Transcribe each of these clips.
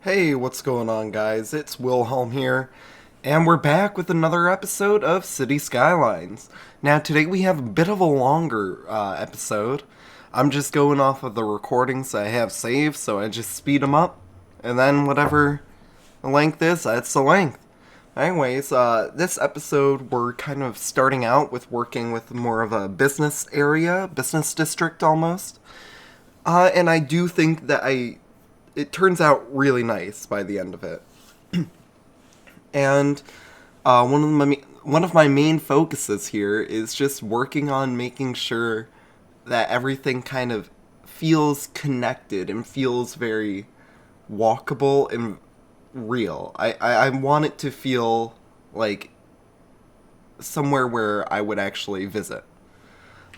Hey, what's going on, guys? It's WillHellmm here, and we're back with another episode of City Skylines. Now, today we have a bit of a longer episode. I'm just going off of the recordings I have saved, so I just speed them up, and then whatever the length is, that's the length. Anyways, this episode we're kind of starting out with working with more of a business area, business district almost. And I do think that it turns out really nice by the end of it. And one of my main focuses here is just working on making sure that everything kind of feels connected and feels very walkable and real. I want it to feel like somewhere where I would actually visit.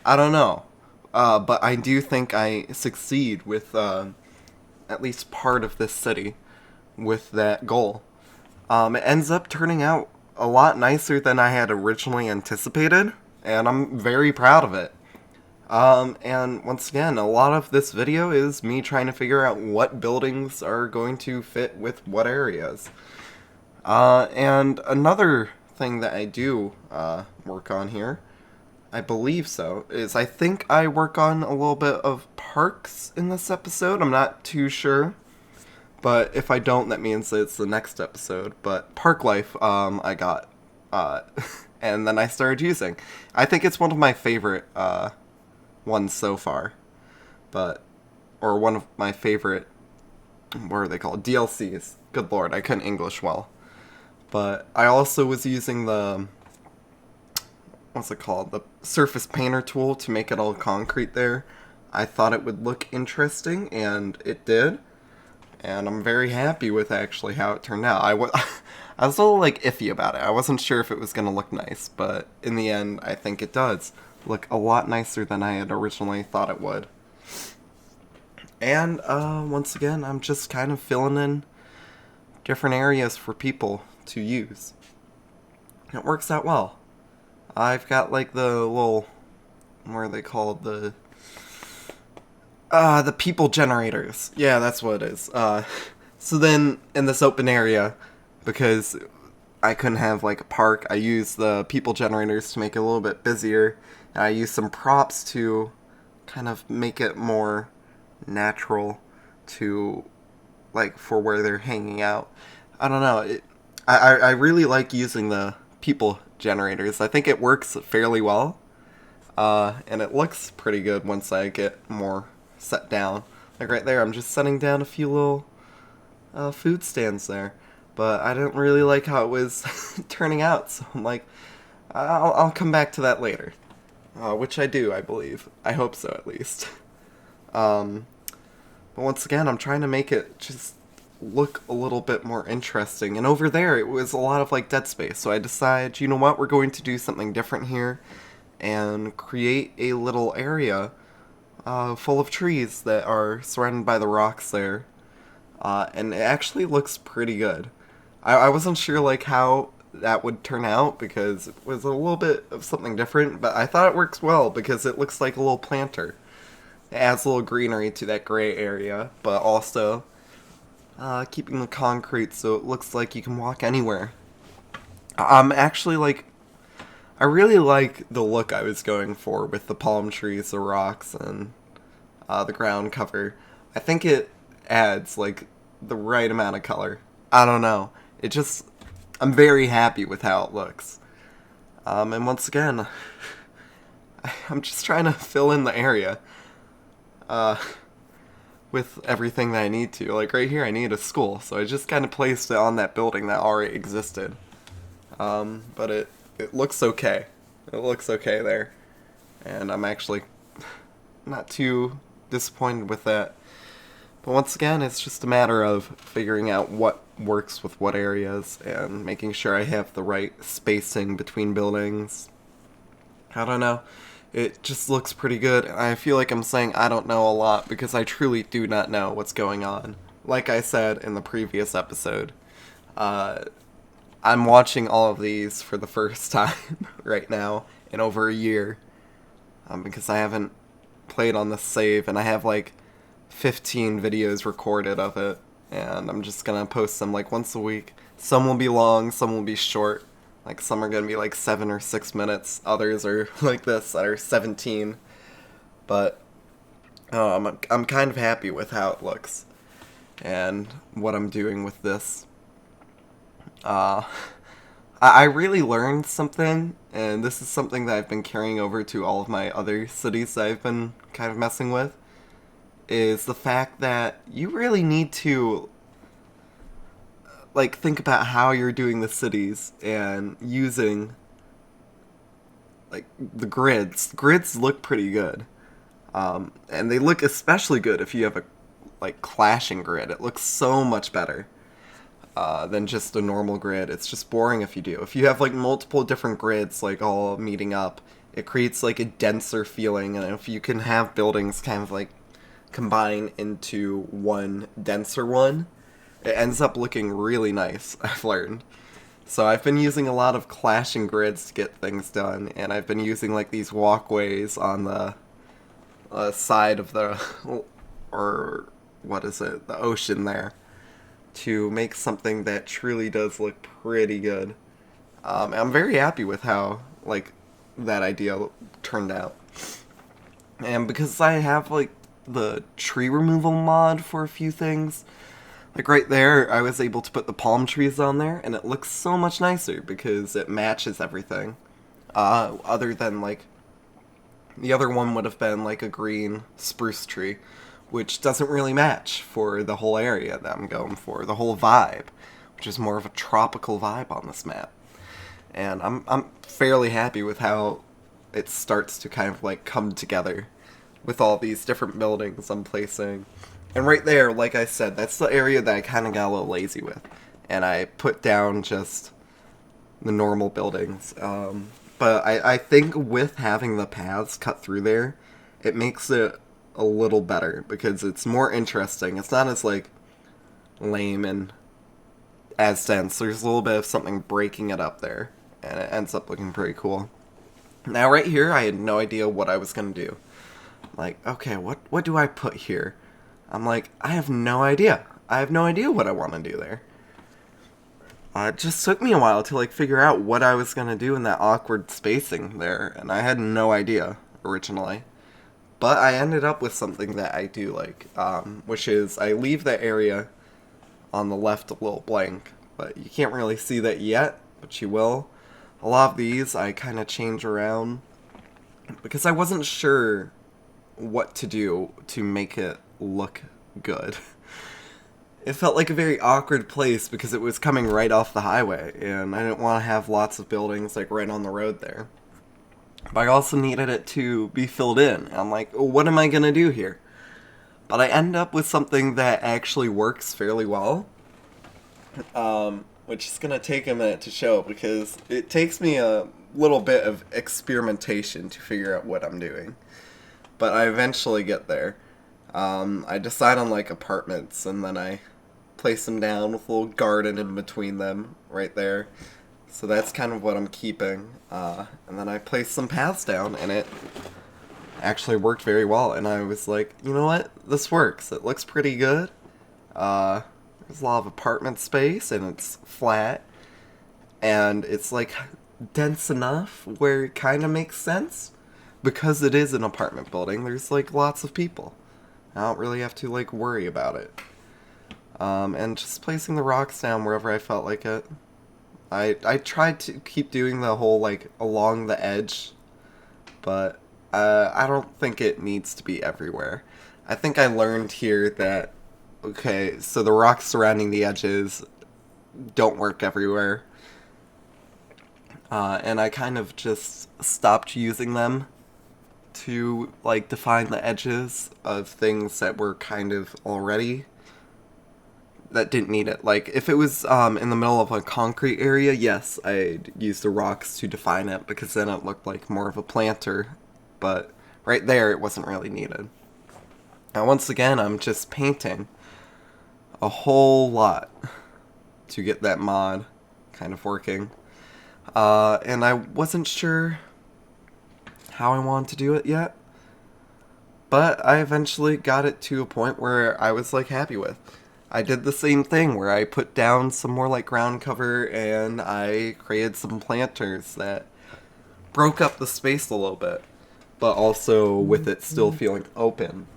I don't know. But I do think I succeed with at least part of this city with that goal. It ends up turning out a lot nicer than I had originally anticipated, and I'm very proud of it. And once again, a lot of this video is me trying to figure out what buildings are going to fit with what areas. And another thing that I do work on here, I believe so, is I think I work on a little bit of parks in this episode. I'm not too sure. But if I don't, that means that it's the next episode. But Park Life, I got. And then I started using. I think it's one of my favorite ones so far. Or one of my favorite, what are they called? DLCs. Good lord, I couldn't English well. But I also was using what's it called? The surface painter tool to make it all concrete there. I thought it would look interesting, and it did. And I'm very happy with actually how it turned out. I was a little like iffy about it. I wasn't sure if it was going to look nice, but in the end, I think it does look a lot nicer than I had originally thought it would. And once again, I'm just kind of filling in different areas for people to use. It works out well. I've got like the little, what are they called? The people generators. Yeah, that's what it is. So then, in this open area, because I couldn't have, like, a park, I used the people generators to make it a little bit busier. And I used some props to kind of make it more natural to, like, for where they're hanging out. I don't know. I really like using the people generators. I think it works fairly well. And it looks pretty good once I get more set down. Like right there, I'm just setting down a few little food stands there. But I didn't really like how it was turning out, so I'm like, I'll come back to that later. Which I do, I believe. I hope so, at least. But once again, I'm trying to make it just look a little bit more interesting. And over there, it was a lot of, like, dead space. So I decided, you know what, we're going to do something different here and create a little area full of trees that are surrounded by the rocks there. And it actually looks pretty good. I wasn't sure like how that would turn out because it was a little bit of something different, but I thought it works well because it looks like a little planter. It adds a little greenery to that gray area, but also keeping the concrete so it looks like you can walk anywhere. I'm actually like, I really like the look I was going for with the palm trees, the rocks, and the ground cover. I think it adds, like, the right amount of color. I don't know. It just, I'm very happy with how it looks. And once again, I'm just trying to fill in the area with everything that I need to. Like, right here, I need a school, so I just kind of placed it on that building that already existed. But it looks okay. It looks okay there. And I'm actually not too disappointed with that. But once again, it's just a matter of figuring out what works with what areas and making sure I have the right spacing between buildings. I don't know. It just looks pretty good. And I feel like I'm saying I don't know a lot because I truly do not know what's going on. Like I said in the previous episode, I'm watching all of these for the first time right now in over a year because I haven't played on the save and I have like 15 videos recorded of it and I'm just gonna post them like once a week. Some will be long, some will be short. Like some are gonna be like 7 or 6 minutes. Others are like this that are 17. But I'm kind of happy with how it looks and what I'm doing with this. Uh, I really learned something, and this is something that I've been carrying over to all of my other cities that I've been kind of messing with, is the fact that you really need to like think about how you're doing the cities and using like the grids. Grids look pretty good, and they look especially good if you have a like clashing grid. It looks so much better than just a normal grid. It's just boring if you do. If you have like multiple different grids like all meeting up, it creates like a denser feeling, and if you can have buildings kind of like combine into one denser one, it ends up looking really nice. I've learned. So I've been using a lot of clashing grids to get things done, and I've been using like these walkways on the side of the, or what is it, the ocean there, to make something that truly does look pretty good. I'm very happy with how like that idea turned out, and because I have like the tree removal mod for a few things, like right there, I was able to put the palm trees on there, and it looks so much nicer because it matches everything. Other than like the other one would have been like a green spruce tree, which doesn't really match for the whole area that I'm going for, the whole vibe, which is more of a tropical vibe on this map. And I'm fairly happy with how it starts to kind of like come together with all these different buildings I'm placing. And right there, like I said, that's the area that I kind of got a little lazy with. And I put down just the normal buildings. But I think with having the paths cut through there, it makes it a little better because it's more interesting. It's not as like lame and as dense. There's a little bit of something breaking it up there, and it ends up looking pretty cool. Now right here, I had no idea what I was gonna do. Like, okay, what do I put here? I'm like, I have no idea. I have no idea what I want to do there. It just took me a while to like figure out what I was gonna do in that awkward spacing there, and I had no idea originally. But I ended up with something that I do like, which is I leave the area on the left a little blank, but you can't really see that yet, but you will. A lot of these I kind of change around because I wasn't sure what to do to make it look good. It felt like a very awkward place because it was coming right off the highway, and I didn't want to have lots of buildings like right on the road there. But I also needed it to be filled in. I'm like, what am I gonna do here? But I end up with something that actually works fairly well, which is gonna take a minute to show because it takes me a little bit of experimentation to figure out what I'm doing. But I eventually get there. I decide on like apartments, and then I place them down with a little garden in between them right there. So that's kind of what I'm keeping. And then I place some paths down, and it actually worked very well. And I was like, you know what? This works. It looks pretty good. There's a lot of apartment space, and it's flat. And it's like dense enough where it kind of makes sense. Because it is an apartment building, there's like lots of people. I don't really have to like worry about it. And just placing the rocks down wherever I felt like it. I tried to keep doing the whole like along the edge, but I don't think it needs to be everywhere. I think I learned here that, okay, so the rocks surrounding the edges don't work everywhere. And I kind of just stopped using them to like define the edges of things that were kind of already that didn't need it. Like if it was in the middle of a concrete area, yes, I'd use the rocks to define it because then it looked like more of a planter. But right there, it wasn't really needed. Now once again, I'm just painting a whole lot to get that mod kind of working. And I wasn't sure how I wanted to do it yet, but I eventually got it to a point where I was like happy with. I did the same thing where I put down some more like ground cover and I created some planters that broke up the space a little bit, but also with it still feeling open.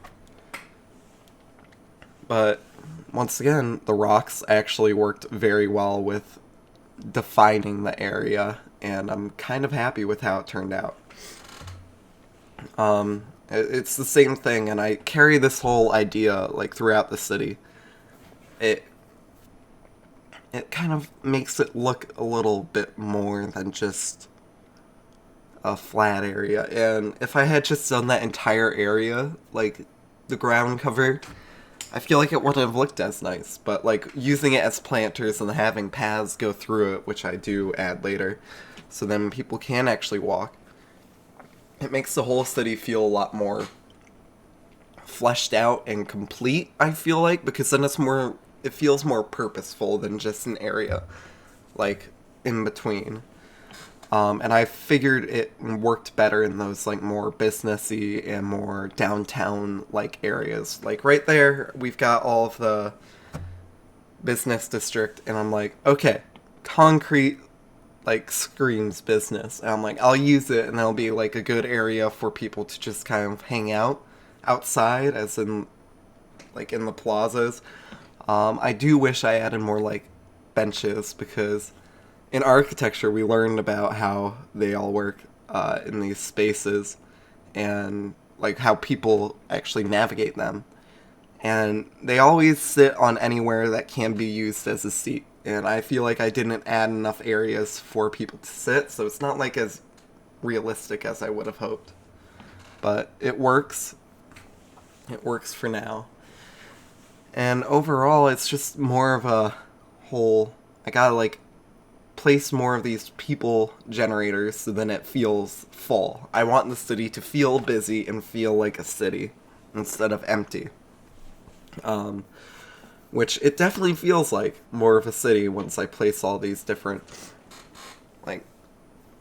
But once again, the rocks actually worked very well with defining the area, and I'm kind of happy with how it turned out. It's the same thing, and I carry this whole idea like throughout the city. It it kind of makes it look a little bit more than just a flat area. And if I had just done that entire area, like the ground cover, I feel like it wouldn't have looked as nice. But like using it as planters and having paths go through it, which I do add later, so then people can actually walk, it makes the whole city feel a lot more fleshed out and complete, I feel like, because then it feels more purposeful than just an area, like, in between. And I figured it worked better in those, like, more businessy and more downtown-like areas. Like, right there, we've got all of the business district, and I'm like, okay, concrete, like, screams business. And I'm like, I'll use it, and that'll be, like, a good area for people to just kind of hang out outside, as in, like, in the plazas. I do wish I added more, like, benches, because in architecture we learned about how they all work in these spaces, and, like, how people actually navigate them. And they always sit on anywhere that can be used as a seat. And I feel like I didn't add enough areas for people to sit, so it's not, like, as realistic as I would have hoped. But it works. It works for now. And overall, it's just more of a whole... I gotta, like, place more of these people generators so then it feels full. I want the city to feel busy and feel like a city instead of empty. Which it definitely feels like more of a city once I place all these different, like,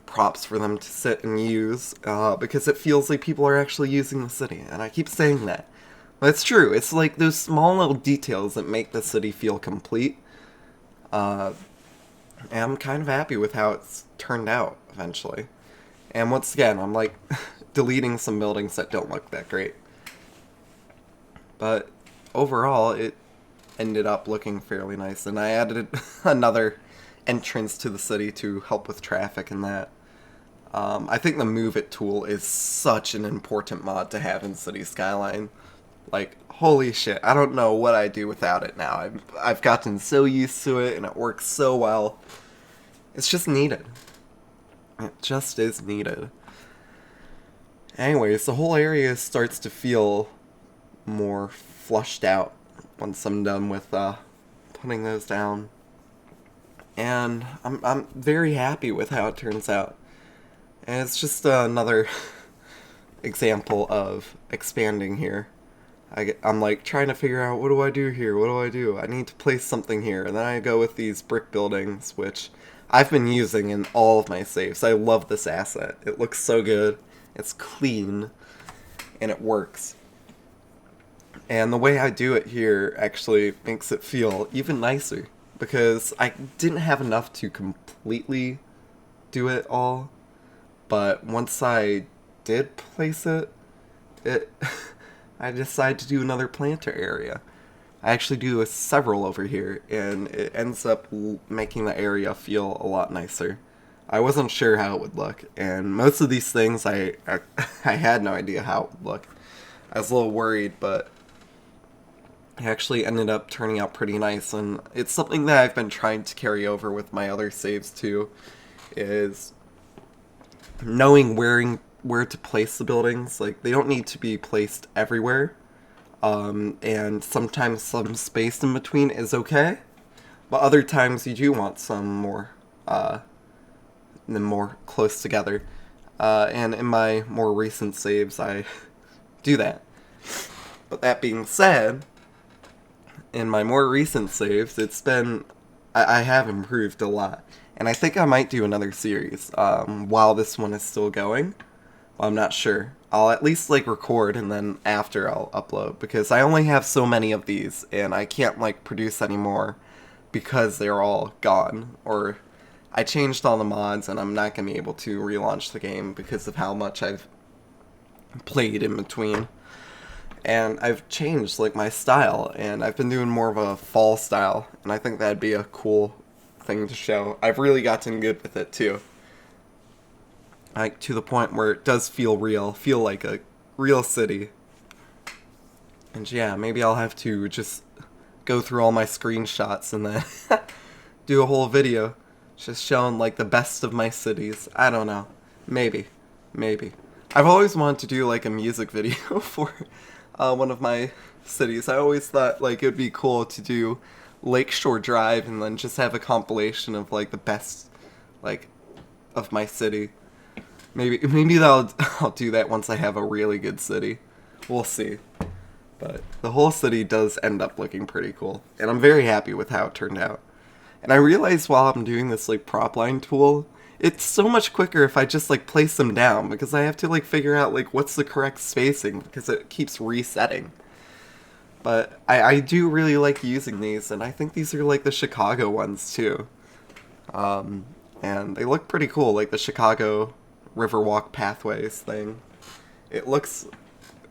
props for them to sit and use, because it feels like people are actually using the city, and I keep saying that. But it's true, it's like those small little details that make the city feel complete, and I'm kind of happy with how it's turned out, eventually. And once again, I'm, like, deleting some buildings that don't look that great. But overall, it ended up looking fairly nice, and I added another entrance to the city to help with traffic and that. I think the Move It tool is such an important mod to have in City Skyline. Like, holy shit, I don't know what I'd do without it now. I've gotten so used to it, and it works so well. It's just needed. It just is needed. Anyways, the whole area starts to feel more flushed out once I'm done with putting those down. And I'm very happy with how it turns out. And it's just another example of expanding here. I'm like trying to figure out, what do I do here? What do I do? I need to place something here. And then I go with these brick buildings, which I've been using in all of my saves. I love this asset. It looks so good. It's clean. And it works. And the way I do it here actually makes it feel even nicer, because I didn't have enough to completely do it all, but once I did place it, I decided to do another planter area. I actually do several over here, and it ends up making the area feel a lot nicer. I wasn't sure how it would look, and most of these things I had no idea how it would look. I was a little worried, but it actually ended up turning out pretty nice, and it's something that I've been trying to carry over with my other saves too, is knowing where to place the buildings. Like, they don't need to be placed everywhere, and sometimes some space in between is okay, but other times you do want some more close together, and in my more recent saves I do that. But that being said, in my more recent saves, I have improved a lot. And I think I might do another series while this one is still going. Well, I'm not sure. I'll at least like record and then after I'll upload because I only have so many of these and I can't like produce any more because they're all gone, or I changed all the mods and I'm not going to be able to relaunch the game because of how much I've played in between. And I've changed like my style and I've been doing more of a fall style, and I think that'd be a cool thing to show. I've really gotten good with it too. Like to the point where it does feel real, feel like a real city. And yeah, maybe I'll have to just go through all my screenshots and then do a whole video just showing like the best of my cities. I don't know. Maybe. I've always wanted to do like a music video for one of my cities. I always thought like it would be cool to do Lakeshore Drive and then just have a compilation of like the best like of my city. Maybe I'll do that once I have a really good city. We'll see. But the whole city does end up looking pretty cool, and I'm very happy with how it turned out. And I realized while I'm doing this like prop line tool, it's so much quicker if I just like place them down, because I have to like figure out like what's the correct spacing because it keeps resetting. But I do really like using these, and I think these are like the Chicago ones too. And they look pretty cool, like the Chicago Riverwalk Pathways thing. It looks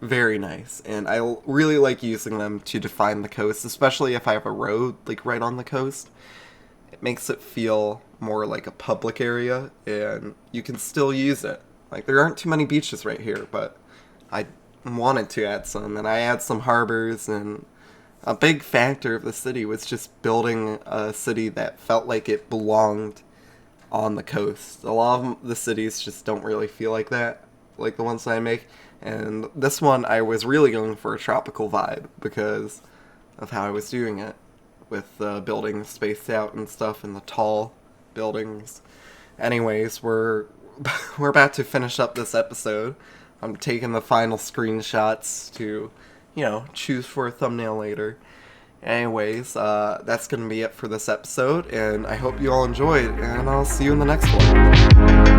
very nice, and I really like using them to define the coast, especially if I have a road like right on the coast. It makes it feel more like a public area, and you can still use it. Like, there aren't too many beaches right here, but I wanted to add some, and I add some harbors, and a big factor of the city was just building a city that felt like it belonged on the coast. A lot of the cities just don't really feel like that, like the ones that I make. And this one, I was really going for a tropical vibe because of how I was doing it, with the buildings spaced out and stuff, and the tall buildings. Anyways, we're about to finish up this episode. I'm taking the final screenshots to, choose for a thumbnail later. Anyways, that's going to be it for this episode, and I hope you all enjoyed, and I'll see you in the next one.